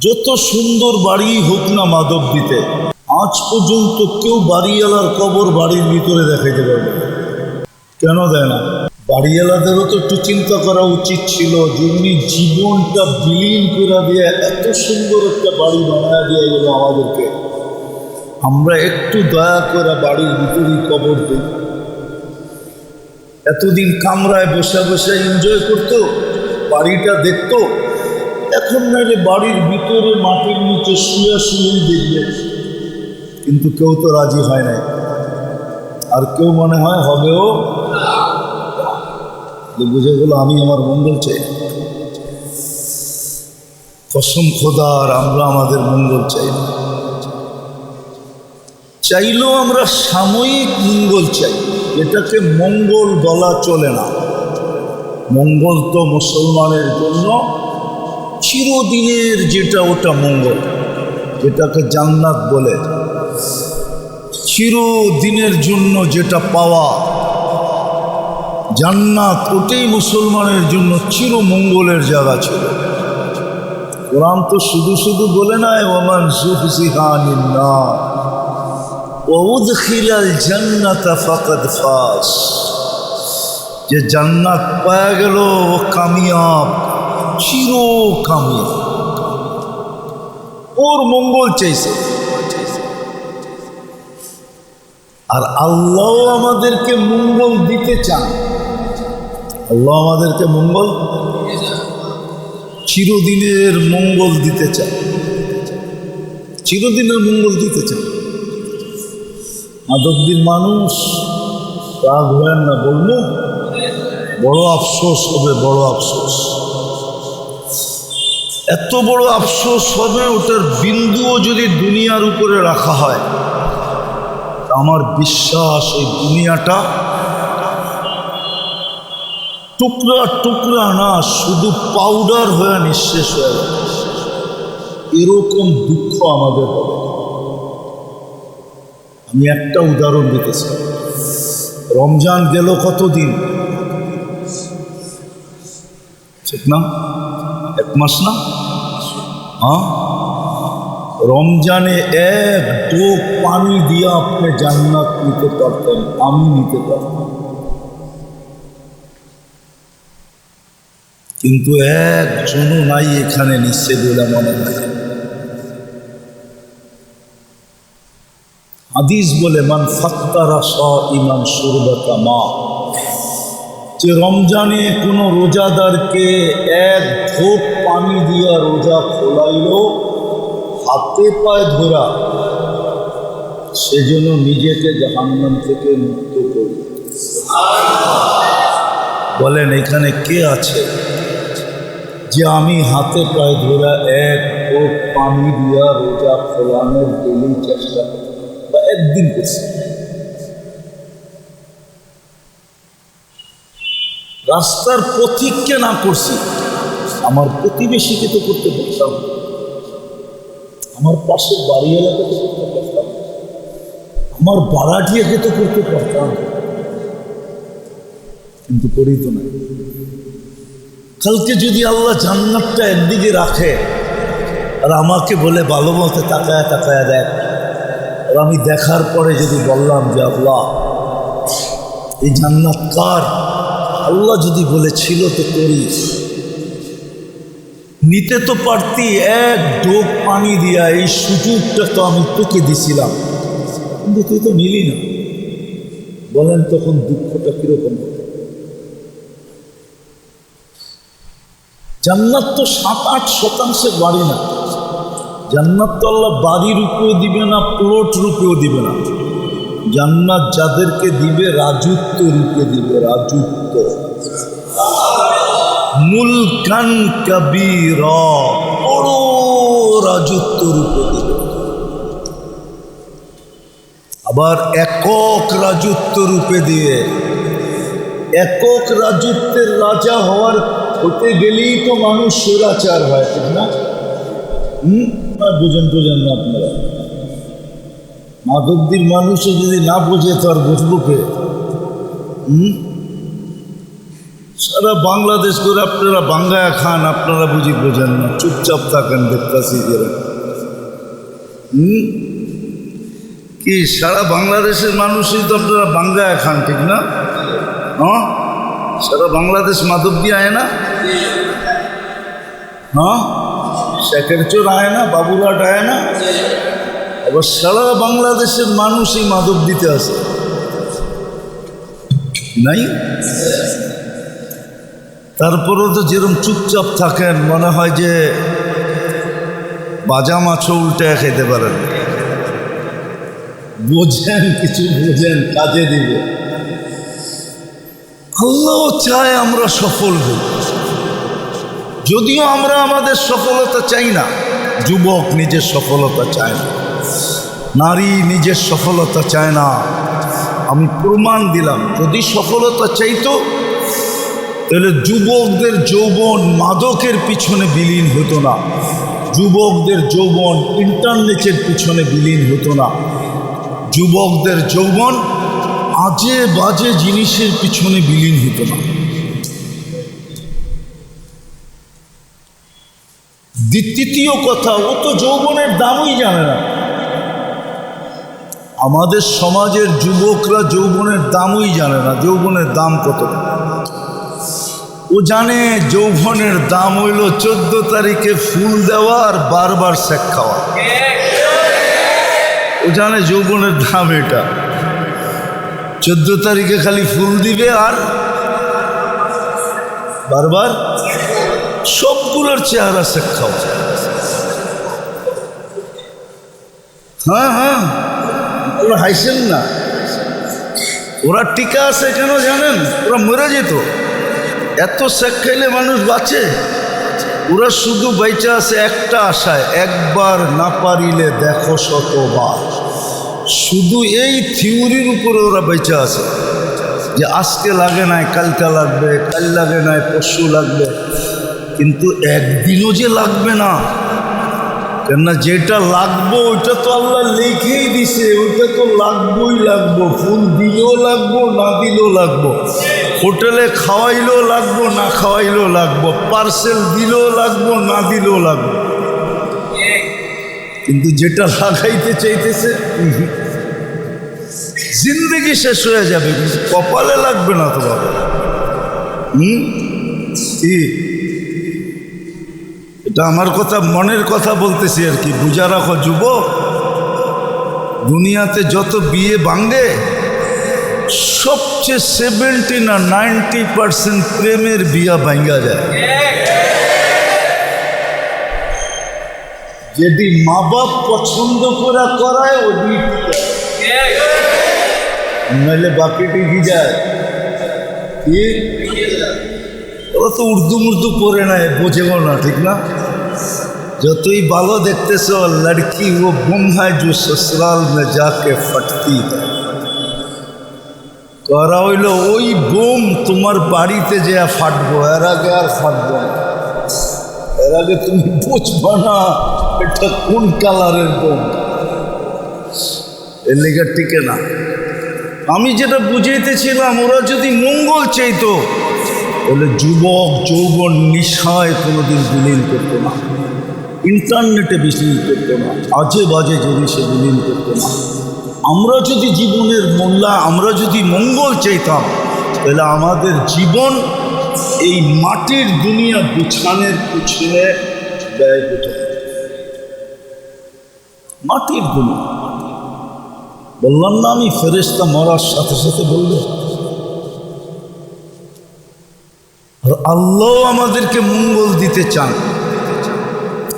যত সুন্দর বাড়ি হোক না মাধবদীতে, আজ পর্যন্ত কেউ বাড়িওয়ালার কবর বাড়ির ভিতরে দেখাইতে পারবে না। কেন দেয় না? বাড়িওয়ালাদেরও তো একটু চিন্তা করা উচিত ছিল যে উনি জীবনটা বিলীন করে দিয়ে এত সুন্দর একটা বাড়ি বানায় দিয়ে গেল আমাদেরকে, আমরা একটু দয়া করে বাড়ির ভিতরেই কবর দিই। এতদিন কামরায় বসে বসে এনজয় করতো, বাড়িটা দেখতো, এখন নাইলে বাড়ির ভিতরে মাটির নিচে শুয়ে শুয়েই দেখবে। কিন্তু কেউ তো রাজি হয় নাই, আর কেউ মনে হয় হবেও। বুঝে গেল আমি আমার মঙ্গল চাই, কসম খোদার আমরা আমাদের মঙ্গল চাই না। চাইলেও আমরা সাময়িক মঙ্গল চাই, এটাকে মঙ্গল বলা চলে না। মঙ্গল তো মুসলমানের জন্য চিরদিনের, যেটা ওটা মঙ্গল, যেটাকে জান্নাত বলে, চিরদিনের জন্য যেটা পাওয়া জান্নাত, ওটাই মুসলমানের জন্য চিরমঙ্গলের জায়গা ছিল। কোরআন তো শুধু শুধু বলে নাই ওমান যুহজিহা আনিন নার ওয়া উদখিলাল জান্নাতা ফাকাদ ফাজ, যে জান্নাত পাওয়া গেল ও কামিয়াব, চির কামিয়াব। ওর মঙ্গল চাইছে। আর আল্লাহ আমাদেরকে মঙ্গল দিতে চান। আল্লাহ আমাদেরকে মঙ্গল, চিরদিনের মঙ্গল দিতে চান, চিরদিনের মঙ্গল দিতে চান। মাধবদীর মানুষ রাগ হলেন না, বলবো বড় আফসোস হবে, বড় আফসোস। এত বড় আফসোস হবে, ওটার বিন্দুও যদি দুনিয়ার উপরে রাখা হয়, আমার বিশ্বাস এই দুনিয়াটা টুকরা টুকরা না, শুধু পাউডার হয়ে নিঃশেষ হয়ে যাবে। এরকম দুঃখ আমাদের হবে। আমি একটা উদাহরণ দিতেছি। রমজান গেল কতদিন? ঠিক না? 1 মাস না? হ্যাঁ, রমজানে 1 ডোক পানি দিয়ে আপনি জান্নাত নিতে পারতেন, আমি নিতে পারতাম। কিন্তু একজনও নাই এখানে নিচ্ছে বলে মনে হয়। হাদিস বলে মান ফাত্তারা সাইমান শুরবাতা মা, যে রমজানে কোনো রোজাদারকে 1 ঢোক পানি দিয়া রোজা খোলাইল হাতে পায়ে ধরা, সেজন্য নিজেকে জাহান্নাম থেকে মুক্ত করল। বলেন এখানে কে আছে যে আমি হাতে পায়ে ধরা 1 ঢোক পানি দিয়া রোজা খোলানোর ডেলি চেষ্টা করি বা একদিন করছি? রাস্তার পথিককে না করছি, আমার প্রতিবেশীকে তো করতে পারতাম, আমার পাশের বাড়িওয়ালাকে তো করতে পারতাম, আমার বাড়াটিয়াকে তো করতে পারতাম, কিন্তু করি তো না। কালকে যদি আল্লাহ জান্নাতটা একদিকে রাখে আর আমাকে বলে ভালো মতো তাকায়া তাকায়া দেখ, আর আমি দেখার পরে যদি বললাম যে আল্লাহ এই জান্নাত কার, আল্লাহ যদি বলেছিল তো করিস, নিতে তো পারতি 1 ঢোক পানি দিয়া, এই সুযোগটা তো আমি তোকে দিছিলাম, কিন্তু তুই তো নিলি না। বলেন তখন দুঃখটা কিরকম? জান্নাত তো 7-8% বাড়ি না। জান্নাত তো আল্লাহ বাড়ির রূপেও দিবে না, প্লট রূপেও দিবে না। জান্নাত যাদেরকে দিবে রাজত্ব রূপে দিবে, রাজত্ব, মুলকান কাবীরা, বড় রাজত্ব রূপে দিবে। আবার একক রাজত্ব রূপে দিয়ে, একক রাজত্বের রাজা হতে গেলেই তো মানুষ স্বৈরাচার হয়, ঠিক না? বুঝেন না আপনারা? মাধবদীর মানুষও যদি না বোঝে তো আর বুঝবো কে? সারা বাংলাদেশ করে আপনারা বাঙ্গায়া খান, আপনারা বুঝি বোঝেন না, চুপচাপ থাকেন, দেখতেছি এরা। কি সারা বাংলাদেশের মানুষই তো আপনারা বাঙ্গায়া খান, ঠিক না? হ্যাঁ, সারা বাংলাদেশ মাদক দিয়ে আয় না? হ্যাঁ, শেখের চোর আয় না, বাবুরাট আয় না? আবার সারা বাংলাদেশের মানুষই মাদক দিতে আসে নাই? তারপরেও তো যেরকম চুপচাপ থাকেন, মনে হয় যে বাজা মাছও উল্টে খেতে পারেন। বোঝেন, কিছু বোঝেন, কাজে দিবে। আল্লাহ চায় আমরা সফল হই, যদিও আমরা আমাদের সফলতা চাই না। যুবক নিজের সফলতা চায় না, নারী নিজের সফলতা চায় না। আমি প্রমাণ দিলাম, যদি সফলতা চাইতো তাহলে যুবকদের যৌবন মাদকের পিছনে বিলীন হতো না, যুবকদের যৌবন ইন্টারনেটের পিছনে বিলীন হতো না, যুবকদের যৌবন আজে বাজে জিনিসের পিছনে বিলীন হতো না। দ্বিতীয় কথা, ও তো যৌবনের দামই জানে না। আমাদের সমাজের যুবকরা যৌবনের দামই জানে না, যৌবনের দাম কত। ও জানে যৌবনের দাম হইল 14 তারিখে ফুল দেওয়া আর বারবার শেক খাওয়া। ও জানে যৌবনের দাম এটা, 14 তারিখে খালি ফুল দিবে আর বারবার সবগুলোর চেহারা শেক খাওয়া। হ্যাঁ হ্যাঁ, ওরা হাসেন না, ওরা টিকা আছে কেন জানেন? ওরা মরে যেত, এত শেক খাইলে মানুষ বাঁচে। ওরা শুধু বেঁচে আছে একটা আশায়, একবার না পারিলে দেখো শতবার। শুধু এই থিওরির উপরে ওরা বেঁচে আছে যে আজকে লাগে নাই কালকে লাগবে, কাল লাগে নাই পরশু লাগবে, কিন্তু একদিনও যে লাগবে না। কেননা যেটা লাগবো ওইটা তো আল্লাহ লিখেই দিছে, ওইটা তো লাগবোই লাগবো। ফুল দিলেও লাগবো, না দিলেও লাগবো। হোটেলে খাওয়াইলেও লাগবো, না খাওয়াইলেও লাগবো। পার্সেল দিলেও লাগবো, না দিলেও লাগবো। কিন্তু যেটা লাগাইতে চাইতেছে জিন্দগি শেষ হয়ে যাবে, কিন্তু কপালে লাগবে না তো বাবা। কি এটা আমার কথা, মনের কথা বলতেছি আর কি, বুঝা রাখো যুবক। দুনিয়াতে যত বিয়ে ভাঙে সবচেয়ে 70 না 90% প্রেমের বিয়া ভাঙ্গা যায়। যদি মা বাপ পছন্দ করে করায় ওই নাহলে বাকিটি কি যায়। কি ওরা তো উর্দু মুর্দু পড়ে নেয়, বোঝেও না, ঠিক না? যতই ভালো দেখতেছ লড়কি ও গুম হয় जो ससुराल में जाके फटती है। করা হইল ওই বোম তোমার বাড়িতে যে ফাটবো, এর আগে আর ফাটবো না। এর আগে তুমি বুঝবো না এটা কোন কালারের বোম, এর লেগে টিকে না। আমি যেটা বুঝাইতেছিলাম, ওরা যদি মঙ্গল চাইতো তাহলে যুবক যৌবন নিশায় কোনোদিন বিলীন করতো না, ইন্টারনেটে বিলীন করতো না, আজে বাজে জিনিসে বিলীন করতো না। আমরা যদি জীবনের আমরা যদি মঙ্গল চাইতাম তাহলে আমাদের জীবন এই মাটির দুনিয়া বিছানের পিছনে ব্যয় হতো। মাটির দুনিয়া বললাম না আমি, ফেরেশতা মরার সাথে সাথে বলবে। আর আল্লাহ আমাদেরকে মঙ্গল দিতে চান,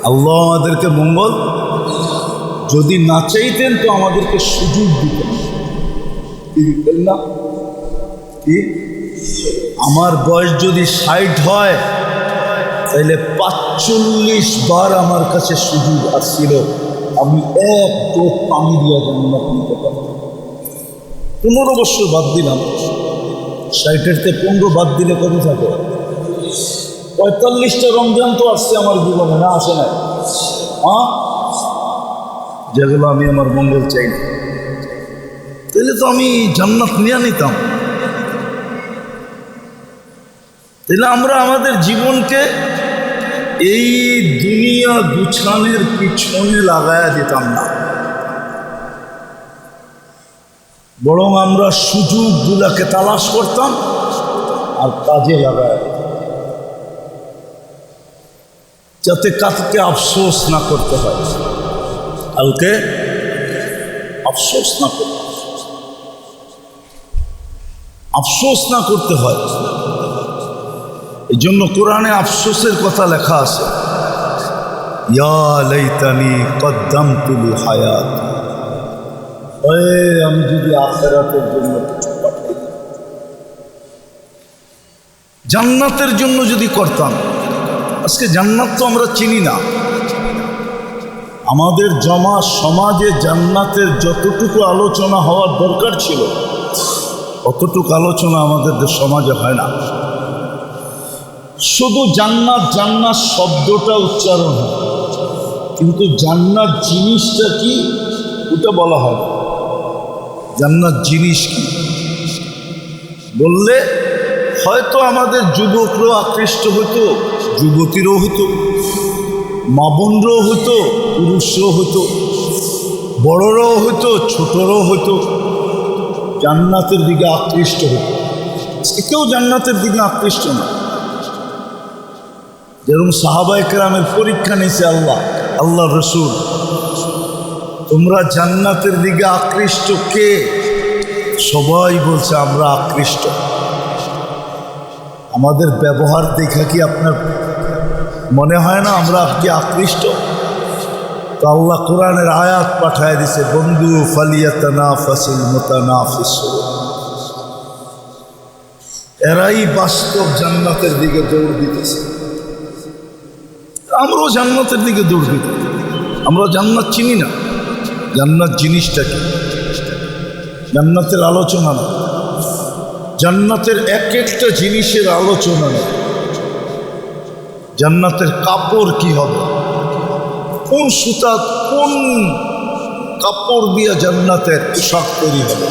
আল্লাহ আমাদেরকে মঙ্গল যদি না চাইতেন তো আমাদেরকে সুযোগ দিতেন না। কি আমার বয়স যদি 60 হয় তাহলে 45 বার আমার কাছে সুযোগ আসছিল, আমি এক টোপ পানি দিয়ে জান্নাত নিতে পারতাম। 15 বছর বাদ দিলাম, 60-এর 15 বাদ দিলে কত থাকে? 45টা রমজান তো আসছে আমার জীবনে, না আসে না? হ্যাঁ, যেগুলো আমি আমার মঙ্গল চাই না, তাহলে তো আমি জান্নাত নিয়ে নিতাম। তাহলে আমরা আমাদের জীবনকে এই দুনিয়া গুছানের পিছনে লাগায়া দিতাম না, বরং আমরা সুযোগগুলাকে তালাশ করতাম আর কাজে লাগায়, যাতে কালকে আফসোস না করতে হয়, কালকে আফসোস না করতে হয়। এই জন্য কোরআনে আফসোসের কথা লেখা আছে, ইয়া লাইতানি কদ্দামতু লিহায়াতি, আমি যদি আখিরাতের জন্য কিছু পাঠাই, জান্নাতের জন্য যদি করতাম। আজকে জান্নাত তো আমরা চিনি না, আমাদের জমা সমাজে জান্নাতের যতটুকু আলোচনা হওয়ার দরকার ছিল অতটুকু আলোচনা আমাদের সমাজে হয় না। শুধু জান্নাত জান্নাত শব্দটা উচ্চারণ হয়, কিন্তু জান্নাত জিনিসটা কি ওটা বলা হয় না। জান্নাত জিনিস কি বললে হয়তো আমাদের যুবকরাও আকৃষ্ট হতো, যুবতীরও হতো, মা বোনরাও হতো, পুরুষরাও হতো, বড়রাও হতো, ছোটরাও হতো, জান্নাতের দিকে আকৃষ্ট হতো। কেউ জান্নাতের দিকে আকৃষ্ট না। যেরকম সাহাবায়ে কেরামের পরীক্ষা নিয়েছে আল্লাহ রসুল, তোমরা জান্নাতের দিকে আকৃষ্ট কে? সবাই বলছে আমরা আকৃষ্ট। আমাদের ব্যবহার দেখা কি আপনার মনে হয় না আমরা কি আকৃষ্ট? তো আল্লাহ কোরআনের আয়াত পাঠায় দিছে, বন্ধু ফালিয়াতানাফাসিল মুতানাফিসুন, এরাই বাস্তব জান্নাতের দিকে দৌড় দিতেছে। আমরাও জান্নাতের দিকে দৌড় দিতে, আমরা জান্নাত চিনি না। জান্নাত জিনিসটা কি? জান্নাতের আলোচনা না, জান্নাতের এক একটা জিনিসের আলোচনা না। জান্নাতের কাপড় কি হবে, কোন সুতা কোন কাপড় দিয়ে জান্নাতের পোশাক তৈরি হবে,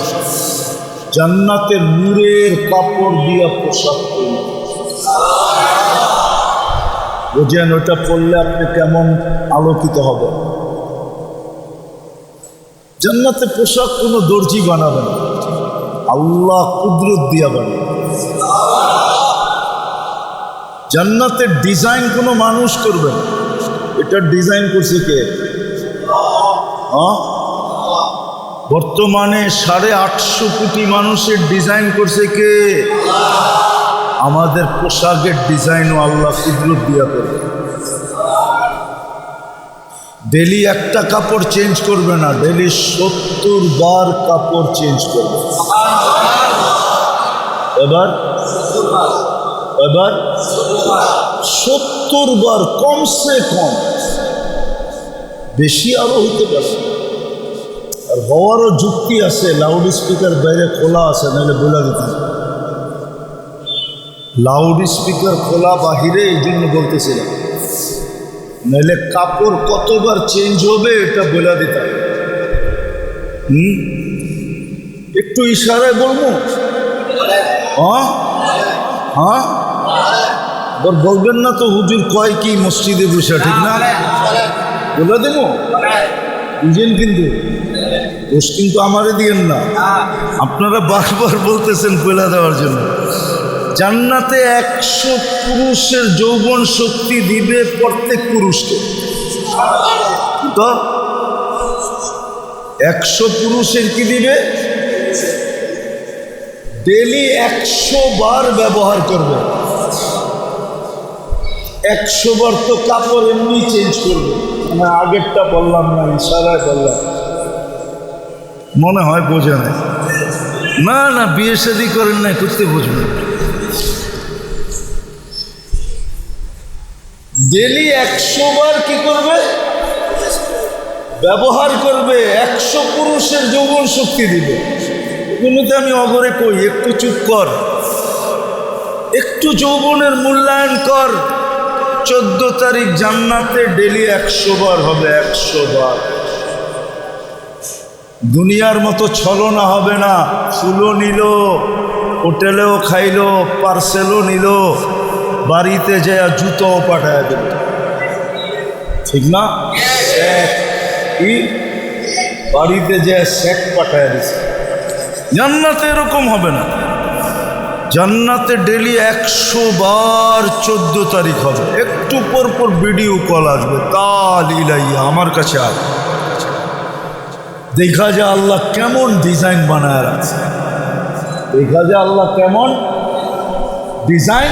জান্নাতের নূরের কাপড় দিয়ে পোশাক তৈরি হবে। বুঝেন ওটা পড়লে আপনি কেমন আলোকিত হবে। জান্নাতে পোশাক কোনো দর্জি বানাবে না, আল্লাহ কুদরত দিয়া বানাবে। জান্নাতের ডিজাইন কোনো মানুষ করবে না, এটা ডিজাইন করছে কে? বর্তমানে 850 কোটি মানুষের ডিজাইন করছে কে? আমাদের পোশাকের ডিজাইনও আল্লাহ কুদরত দিয়া করবে। ডেলি একটা কাপড় চেঞ্জ করবে না, ডেলি 70 বার কাপড় চেঞ্জ করবে। এবার 70 বার, কমসে কম, বেশি আরো হতে পারে। আর হওয়ারও যুক্তি আছে, লাউড স্পিকার বাইরে খোলা আছে, নাহলে বলে দিতাম। লাউড স্পিকার খোলা বাহিরে, এই জন্য বলতেছিলাম, নাহলে কাপড় কতবার চেঞ্জ হবে এটা বলে দিতাম। একটু ইশারায় বলবো? হ্যাঁ, বলবেন না তো হুজুর কয় কি মসজিদে বসে, ঠিক না? বলে দেব, বুঝেন? কিন্তু দোষ কিন্তু আমারে দিয়েন না, আপনারা বারবার বলতেছেন বলে দেওয়ার জন্য। জান্নাতে 100 পুরুষের যৌবন শক্তি দিবে প্রত্যেক পুরুষকে। তো 100 পুরুষের কি দিবে? ডেলি 100 বার ব্যবহার করবে। 100 বার তো কাপড় এমনি চেঞ্জ করবে। আমি আগেরটা বললাম না, ইশারায় বললাম, মনে হয় বোঝে না। না, বিয়ে শাদী করেন না, করতে বুঝবেন। ডেলি 100 বার কি করবে? ব্যবহার করবে। 100 পুরুষের যৌবন শক্তি দিবে। এগুলোতে আমি অগরে কই, একটু চুপ কর, একটু যৌবনের মূল্যায়ন কর। 14 তারিখ জান্নাতে ডেলি 100 বার হবে, 100 বার। দুনিয়ার মতো ছলনা হবে না। ফুলও নিল, হোটেলেও খাইলো, পার্সেলও নিল, বাড়িতে যায় জুতোও পাঠায় দেবে, ঠিক না? কি বাড়িতে যায় শেখ পাঠায় দিছে। জান্নাতে এরকম হবে না। জান্নাতে ডেলি 100 বার 14 তারিখ হবে। একটু পর পর ভিডিও কল আসবে, তাল ইলাইয়া আমার কাছে আয়, দেখা যায় আল্লাহ কেমন ডিজাইন বানায় রাখছে, দেখা যায় আল্লাহ কেমন ডিজাইন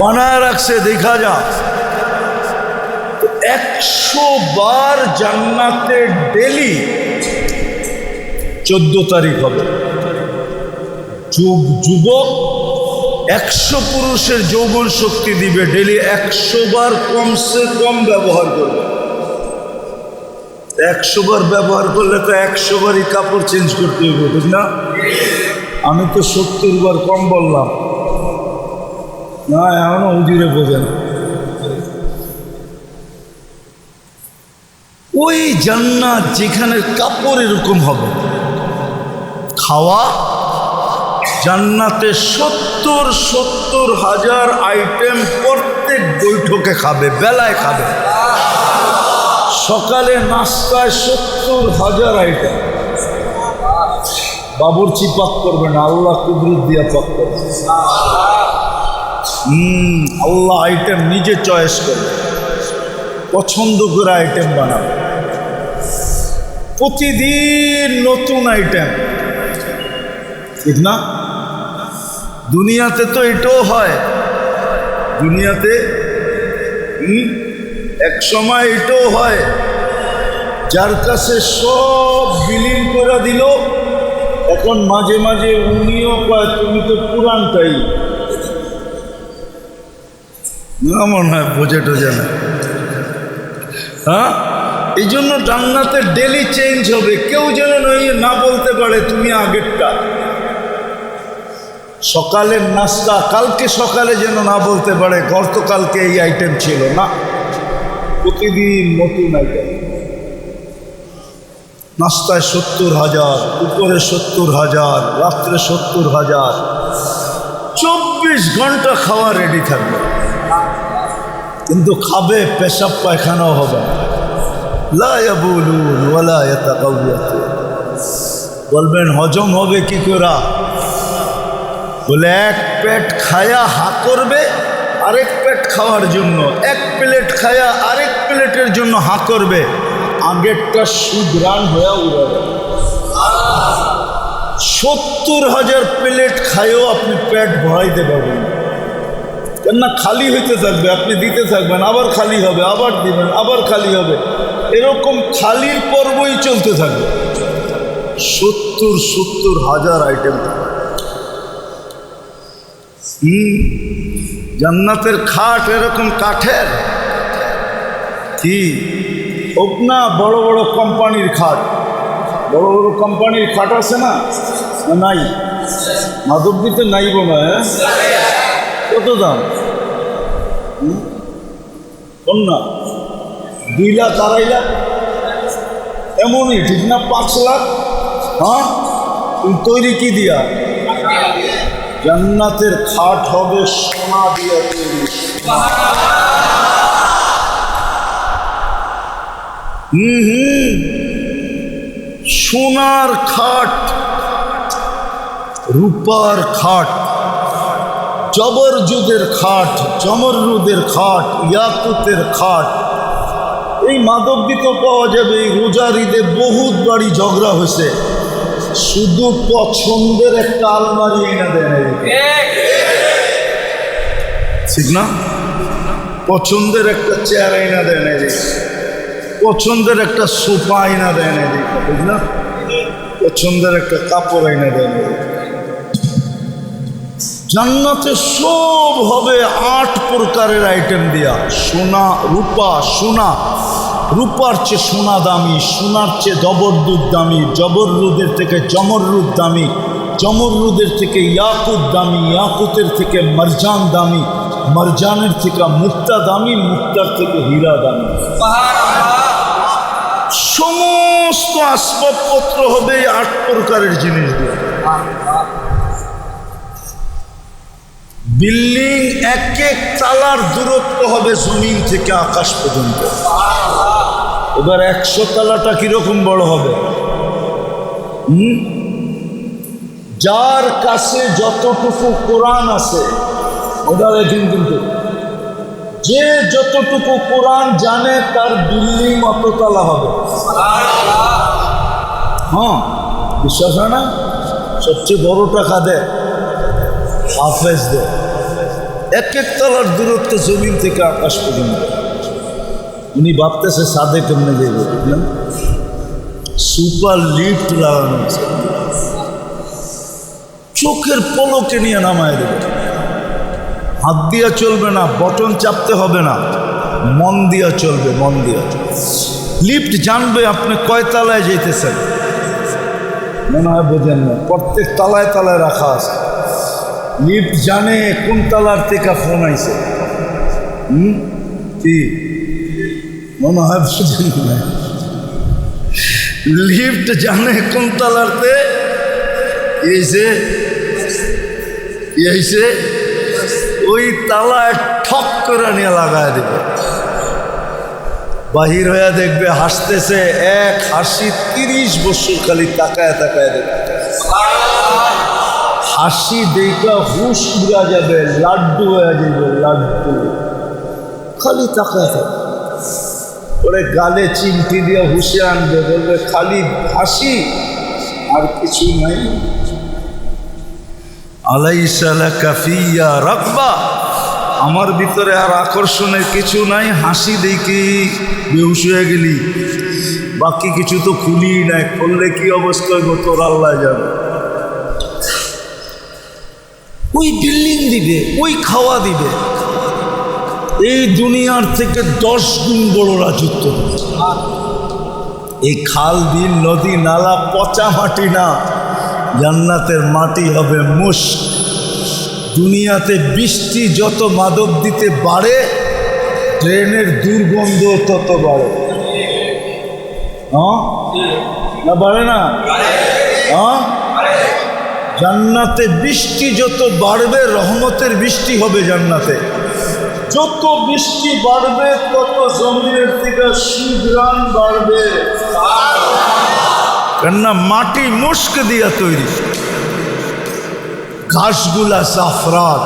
বানায় রাখছে, দেখা যায়। 100 বার জান্নাতে ডেলি 14 তারিখ হবে। যুবক 100 পুরুষের যৌবন শক্তি দিবে, ডেলি 100 বার কমসে কম ব্যবহার করবে। 100 বার ব্যবহার করলে তো 100 বারই কাপড় চেঞ্জ করতে হবে, ঠিক না? আমি তো 70 বার কম বললাম না, এখনো হুজুরে বোঝে না। ওই জান্নাত যেখানে কাপড় এরকম হবে, খাওয়া জান্নাতে 70 হাজার আইটেম প্রত্যেক বৈঠকে খাবে, বেলায় খাবে। সকালে নাস্তায় 70 হাজার আইটেম। বাবুর্চি পাক করবে না, আল্লাহ কুদরত দিয়া পাক করবে। আল্লাহ আইটেম নিজে চয়েস করবে, পছন্দ করে আইটেম বানাবে। প্রতিদিন নতুন আইটেম, ঠিক না? দুনিয়াতে তো এটাও হয়, দুনিয়াতে এক সময় এটাও হয়, যার কাছে সব বিলীন করে দিল, এখন মাঝে মাঝে উনিও কয় তুমি তো পুরানটাই, না মনে হয় বোঝে টোঝে না। হ্যাঁ, এই জন্য জান্নাতে ডেলি চেঞ্জ হবে, কেউ যেন না বলতে পারে তুমি আগেরটা। সকালের নাস্তা কালকে সকালে যেন না বলতে পারে গতকালকে এই আইটেম ছিল না, প্রতিদিন নতুন আইটেম। নাস্তায় 70 হাজার, উপরে 70 হাজার, রাত্রে 70 হাজার, 24 ঘন্টা খাওয়া রেডি থাকবে। কিন্তু খাবে, পেশাব পায়খানাও হবে না। লা ইয়াবুলুন ওয়ালা ইয়াতাকাওয়াতুন। বলবেন হজম হবে কি করে? বলে এক পেট খায়া হা করবে, আরেক পেট খাওয়ার জন্য, এক প্লেট খায়া আরেক প্লেটের জন্য হা করবে, আগেরটা সুদ্রান হয়ে উড়াবে। 70 হাজার প্লেট খায়ও আপনি পেট ভরাইতে পারবেন না, কেননা খালি হইতে থাকবে, আপনি দিতে থাকবেন, আবার খালি হবে, আবার দিবেন, আবার খালি হবে, এরকম খালির পর্বই চলতে থাকবে। 70 হাজার আইটেম। জান্নাতের খাট এরকম কাঠের, কি হোক না বড় বড় কোম্পানির খাট, বড় বড় কোম্পানির খাট আছে না? নাই, মাধবদীতে নাই বোনা। কত দাম? কোন না 2 লাখ 2.5 লাখ এমনই, ঠিক না? 5 লাখ। হ্যাঁ, তৈরি কি দিয়া? জান্নাতের খাট হবে সোনা দিয়া তৈরি। সোনার খাট, রূপার খাট, জবরজুদের খাট, জমররুদের খাট, ইয়াকুতের খাট। এই মাধবদীতে পাওয়া যাবে। এই রোজার ঈদে বহুত বাড়ি ঝগড়া হয়েছে, শুধু পছন্দের একটা আলমারি এনে দেয়, ঠিক না? পছন্দের একটা চেয়ার এনে দেয় না, পছন্দের একটা সোফা এনে দেয় না, ঠিক না? পছন্দের একটা কাপড় এনে দেয় না। জান্নাতে সব হবে 8 প্রকারের আইটেম দিয়া। সোনা, রূপা, সোনা, রূপার চেয়ে সোনা দামি, সোনার চেয়ে জবরদুদ দামি, জবররুদের থেকে জমররুদ দামি, জমররুদের থেকে ইয়াকুত দামি, ইয়াকুতের থেকে মারজান দামি, মারজানের থেকে মুক্তা দামি, মুক্তার থেকে হীরা দামি। সমস্ত আসবাবপত্র হবে 8 প্রকারের জিনিস দিয়ে। বিল্ডিং এক এক তালার দূরত্ব হবে জমিন থেকে আকাশ পর্যন্ত। এবার 100 তালাটা কিরকম বড় হবে? যার কাছে যতটুকু কোরআন আছে ওটা দেখেন, কিন্তু যে যতটুকু কোরআন জানে তার বিল্ডিং অত তালা হবে। হ্যাঁ, বিশ্বাস হয় না? সবচেয়ে বড় টাকা দেয় হাফেজ দেয়। এক এক তলার দূরত্ব জমিন থেকে আকাশ পর্যন্ত। উনি ভাবতেছে সাদে কেমনে যাইবে, বুঝলেন? সুপার লিফট লাগানো আছে, চোখের পলকে নিয়ে নামায় দেবে। হাত দিয়া চলবে না, বটন চাপতে হবে না, মন দিয়া চলবে, মন দিয়া। লিফট জানবে আপনি কয় তালায় যেতেছেন। মনে হয় বোঝেন না, প্রত্যেক তালায় তালায় রাখা আছে। লিফট জানে কোন তালার থেকে ফোন আইছে। কি মনে হয় বোঝেন না? লিফট জানে কোন তালারতে এসে ওই তালায় ঠক করে নিয়ে লাগায় দেবে। বাহির হয়ে দেখবে হাসতেছে, এক হাসি 30 বছর খালি তাকায় তাকায় দেখবে। হাসি দেখা হুশ উড়া যাবে, লাড্ডু হয়ে যাবে, লাড্ডু খালি তাকায় থাকে। ওরে গালে চিমটি দিয়ে হুশে আনবে, বলবে খালি হাসি আর কিছু নাই। আলাইসা লাকা ফিয়া রাগবা, আমার ভিতরে আর আকর্ষণের কিছু নাই, হাসি দেখি বেহুশ হয়ে গেলি, বাকি কিছু তো খুলি নাই। করলে কি অবস্থা হইব তোর আল্লাহ জানে। ওই বিল্ডিং দিবে, ওই খাওয়া দিবে, এই দুনিয়ার থেকে 10 গুণ বড় রাজত্ব। এই খাল বিল নদী নালা পচা মাটি না, জান্নাতের মাটি হবে মুস্ক। দুনিয়াতে বৃষ্টি যত মাদক দিতে বাড়ে, ট্রেনের দুর্গন্ধ তত বাড়ে। হ্যাঁ না, বাড়ে না? হ্যাঁ, জান্নাতে বৃষ্টি যত বাড়বে, রহমতের বৃষ্টি হবে জান্নাতে। যত বৃষ্টি বাড়বে তত জমিনের থেকে সুঘ্রাণ বাড়বে, কেননা মাটি মুস্ক দিয়া তৈরি। ঘাসগুলা জাফরান,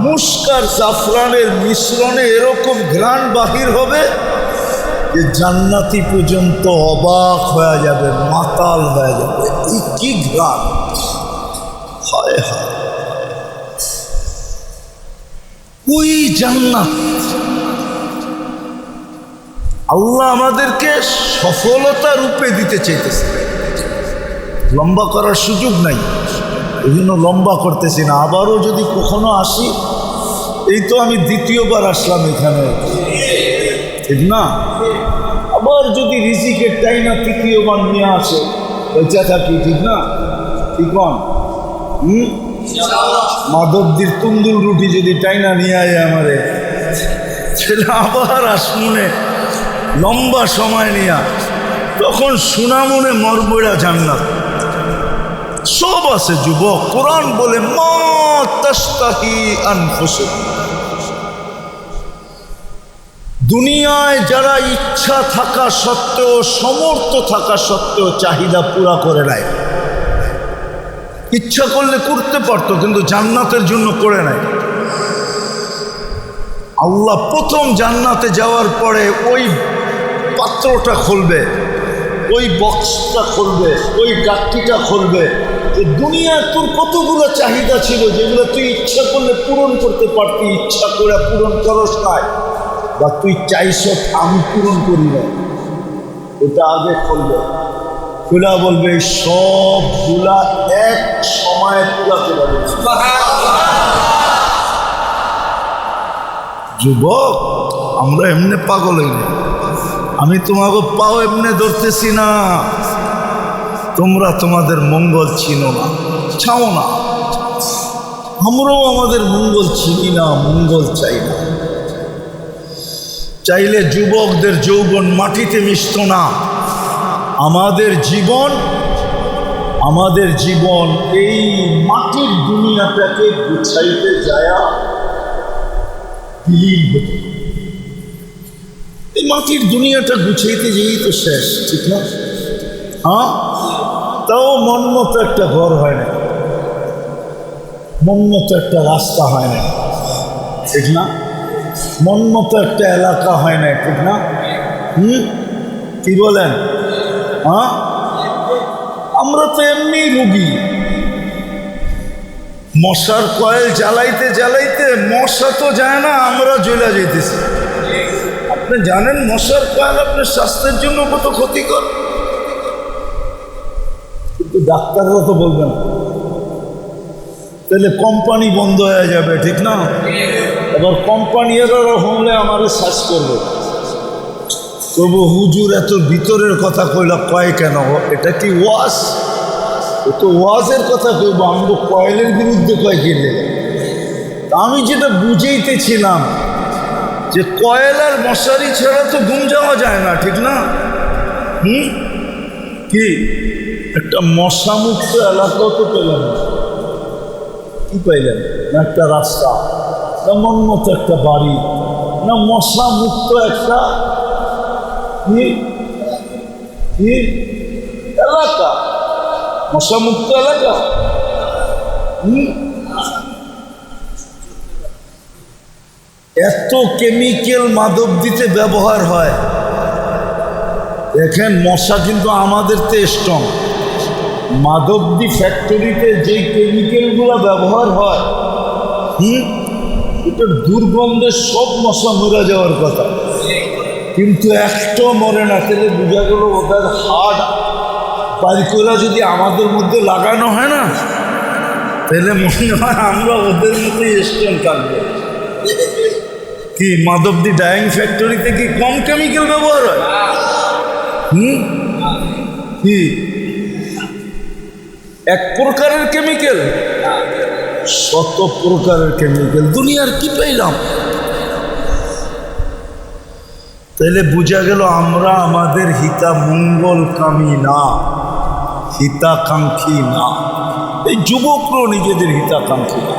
মুস্ক আর জাফরানের মিশ্রণে এরকম ঘ্রাণ বাহির হবে যে জান্নাতি পর্যন্ত অবাক হয়ে যাবে, মাতাল হয়ে যাবে। এই কি ঘ্রাণ! হায় হায়, ওই জান্নাত। আল্লাহ আমাদেরকে সফলতা রূপে দিতে চাইতেছে। লম্বা করার সুযোগ নাই, এই জন্য লম্বা করতেছি না। আবারও যদি কখনো আসি, এই তো আমি দ্বিতীয়বার আসলাম এখানে, ঠিক না? আবার যদি রিজিকের টাইনা তৃতীয়বার নিয়ে আসে, বেঁচে থাকি, ঠিক না? ঠিক মাধবদীর তুন্দুল রুটি যদি টাইনা নিয়ে আয় আমারে, সেটা আবার আসমুনে লম্বা সময় নিয়া, তখন সুনামনে মরবইরা জান্নাত সব আছে। যুবক, কোরআন বলে মা তাশতাহি আনফুসুকুম। দুনিয়ায় যারা ইচ্ছা থাকা সত্ত্বেও, সমর্থ থাকা সত্ত্বেও চাহিদা পুরা করে নাই। ইচ্ছা করলে করতে পারতো, কিন্তু জান্নাতের জন্য করে নাই। আল্লাহ প্রথম জান্নাতে যাওয়ার পরে ওই পাত্রটা খুলবে, ওই বক্সটা খুলবে, ওই গাঠটিটা খুলবে। দুনিয়ায় তোর কতগুলো চাহিদা ছিল যেগুলো তুই ইচ্ছা করলে পূরণ করতে পারতি, ইচ্ছা করে পূরণ করস নাই, বা তুই চাইছ আমি পূরণ করি না, ওটা আগে খুলবে। খোলা বলবে সবগুলা এক সময় পুরা করে দেবে। যুবক, আমরা এমনি পাগল হই না। আমি তোমাকে পাও এমনি ধরতেছি না। তোমরা তোমাদের মঙ্গল চিনো না, চাও না। আমরাও আমাদের মঙ্গল চিনি না, মঙ্গল চাই না। চাইলে যুবকদের যৌবন মাটিতে মিশত না। আমাদের জীবন আমাদের জীবন এই মাটির দুনিয়াটাকে গুছাইতে যায়া বিলীন হতো। এই মাটির দুনিয়াটা গুছাইতে যেয়েই তো শেষ, ঠিক না? হ্যাঁ, তাও মন মতো একটা ঘর হয় না, মন মতো একটা রাস্তা হয় না, ঠিক না? মন মতো একটা এলাকা হয় না, ঠিক না? কি বলেন? হ্যাঁ, আমরা তো এমনি রুগী। মশার কয়েল জ্বালাইতে জ্বালাইতে মশা তো যায় না, আমরা জ্বলা যেতেছি। আপনি জানেন মশার কয়েল আপনার স্বাস্থ্যের জন্য কত ক্ষতিকর, কিন্তু ডাক্তাররা তো বলবেন। তাহলে কোম্পানি বন্ধ হয়ে যাবে, ঠিক না? এবার কোম্পানিরা হলে আমার শ্বাস করবে, তবু হুজুর এত ভিতরের কথা কইলা কয় কেন? এটা কি ওয়াজ? ও তো ওয়াজের কথা কইব, আমি তো কয়েলের বিরুদ্ধে কয় কিনলে। আমি যেটা বুঝাইতেছিলাম যে কয়েল আর মশারি ছাড়া তো ঘুম যাওয়া যায় না, ঠিক না? কি একটা মশামুক্ত এলাকাও তো পেলাম না। কি পাইলেন? না একটা রাস্তা, না মন মতো একটা বাড়ি, না মশামুক্ত একটা এলাকা, মশামুক্ত এলাকা। এত কেমিক্যাল মাদক দিতে ব্যবহার হয়। দেখেন মশা কিন্তু আমাদের তো স্ট্রং। মাদকদি ফ্যাক্টরিতে যে কেমিক্যালগুলো ব্যবহার হয়, এটার দুর্গন্ধে সব মশা মরে যাওয়ার কথা, কিন্তু একটাও মরে না। তাহলে বোঝা গেল ওদের হাড় বাইর করে যদি আমাদের মধ্যে লাগানো হয় না, তাহলে মনে হয় আমরা ওদের মধ্যে স্ট্রং থাকবো। কি মাদকদি ডাইং ফ্যাক্টরিতে কি কম কেমিক্যাল ব্যবহার হয়? কি এক প্রকারের কেমিক্যাল? শত প্রকারের কেমিক্যাল। দুনিয়ার কি পেলাম? তাহলে বোঝা গেল আমরা আমাদের হিতা মঙ্গলকামী না, হিতাকাঙ্ক্ষী না। এই যুবকরাও নিজেদের হিতাকাঙ্ক্ষী না।